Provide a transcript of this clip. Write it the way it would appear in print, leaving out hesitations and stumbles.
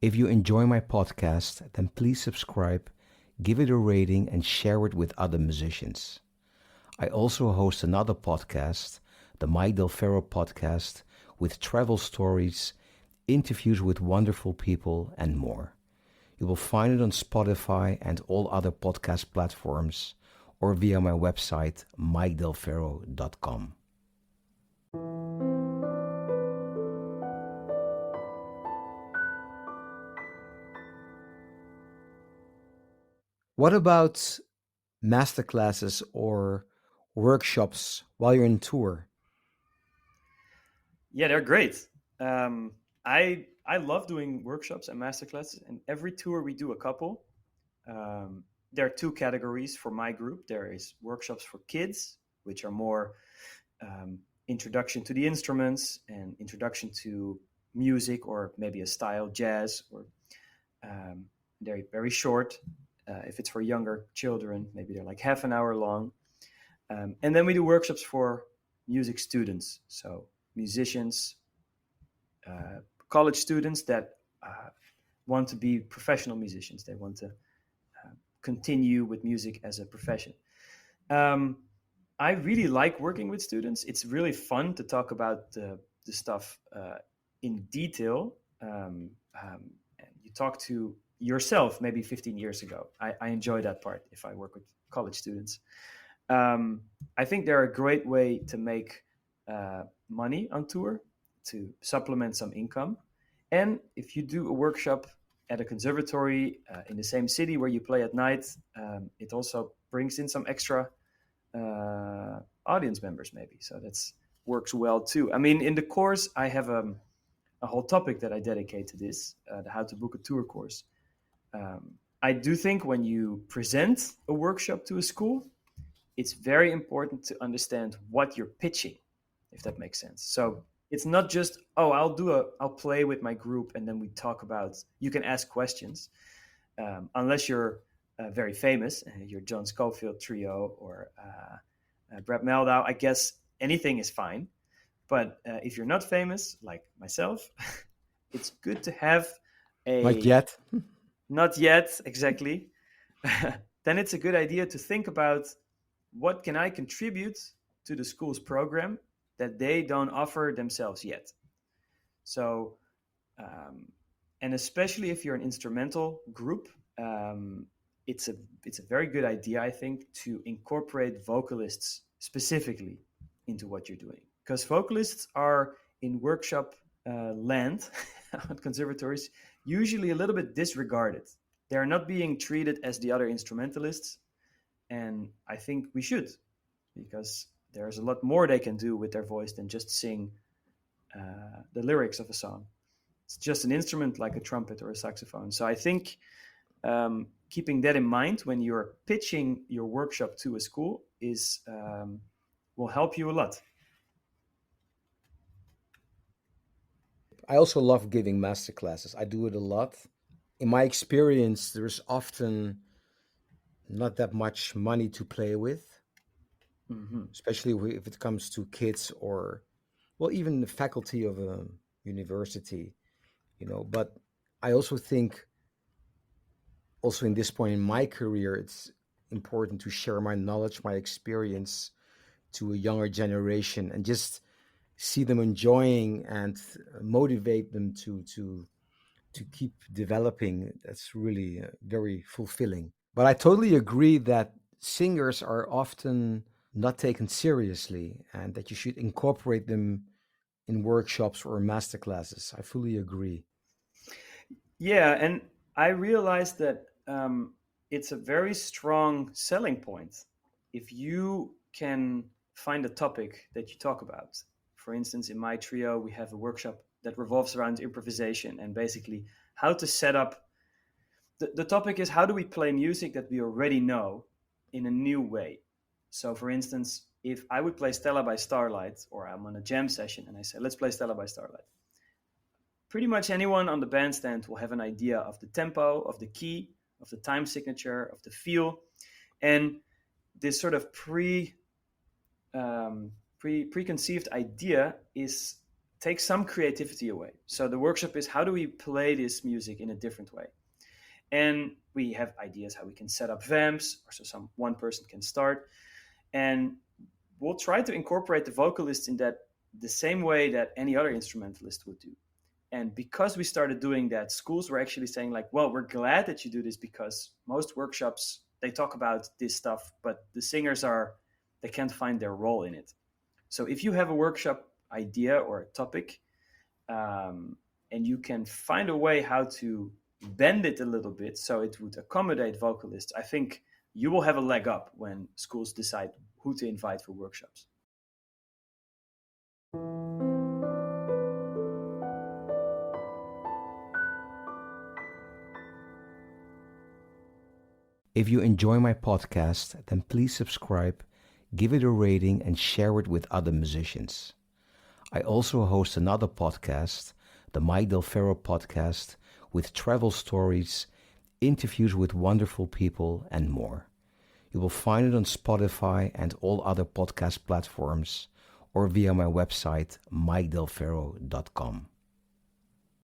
If you enjoy my podcast, then please subscribe, give it a rating, and share it with other musicians. I also host another podcast, the Mike Del Ferro podcast, with travel stories, interviews with wonderful people, and more. You will find it on Spotify and all other podcast platforms or via my website, mikedelferro.com. What about masterclasses or workshops while you're in tour? Yeah, they're great. Um, I love doing workshops and masterclasses, and every tour we do a couple. Um, there are two categories for my group. There is workshops for kids, which are more introduction to the instruments and introduction to music, or maybe a style, jazz, or um, they're very short. If it's for younger children, maybe they're like half an hour long. And then we do workshops for music students, so musicians, uh, college students that want to be professional musicians. They want to continue with music as a profession. Um, I really like working with students. It's really fun to talk about the stuff in detail. And you talk to yourself maybe 15 years ago. I enjoy that part if I work with college students. I think they're a great way to make money on tour, to supplement some income. And if you do a workshop at a conservatory in the same city where you play at night, it also brings in some extra audience members, maybe. So that's works well too. I mean, in the course, I have a whole topic that I dedicate to this, the How to Book a Tour course. I do think when you present a workshop to a school, it's very important to understand what you're pitching, if that makes sense. So it's not just, oh, I'll play with my group and then we talk about, you can ask questions, unless you're very famous, you're John Scofield Trio or Brett Meldau, I guess anything is fine. But if you're not famous, like myself, it's good to have Not a, yet. not yet, exactly. Then it's a good idea to think about what can I contribute to the school's program that they don't offer themselves yet. So, um, and especially if you're an instrumental group, um, it's a it's a very good idea, I think, to incorporate vocalists specifically into what you're doing, because vocalists are in workshop land at conservatories usually a little bit disregarded. They are not being treated as the other instrumentalists, and I think we should, because there's a lot more they can do with their voice than just sing the lyrics of a song. It's just an instrument like a trumpet or a saxophone. So I think keeping that in mind when you're pitching your workshop to a school is will help you a lot. I also love giving masterclasses. I do it a lot. In my experience, there's often not that much money to play with, Hmm. especially if it comes to kids or, well, even the faculty of a university, But I also think, also in this point in my career, it's important to share my knowledge, my experience to a younger generation and just see them enjoying and motivate them to keep developing. That's really very fulfilling. But I totally agree that singers are often not taken seriously and that you should incorporate them in workshops or masterclasses. I fully agree. Yeah, and I realized that it's a very strong selling point if you can find a topic that you talk about. For instance, in my trio, we have a workshop that revolves around improvisation and basically how to set up. The topic is, how do we play music that we already know in a new way? So, for instance, if I would play Stella by Starlight, or I'm on a jam session and I say, let's play Stella by Starlight, pretty much anyone on the bandstand will have an idea of the tempo, of the key, of the time signature, of the feel, and this sort of preconceived idea is take some creativity away. So the workshop is, how do we play this music in a different way? And we have ideas how we can set up vamps, or so one person can start, and we'll try to incorporate the vocalist in that the same way that any other instrumentalist would do. And because we started doing that, schools were actually saying like, well, we're glad that you do this, because most workshops, they talk about this stuff, but the singers they can't find their role in it. So if you have a workshop idea or a topic, and you can find a way how to bend it a little bit so it would accommodate vocalists, I think you will have a leg up when schools decide who to invite for workshops. If you enjoy my podcast, then please subscribe, give it a rating, and share it with other musicians. I also host another podcast, the Mike Del Ferro podcast, with travel stories, interviews with wonderful people, and more. You will find it on Spotify and all other podcast platforms, or via my website, mikedelferro.com.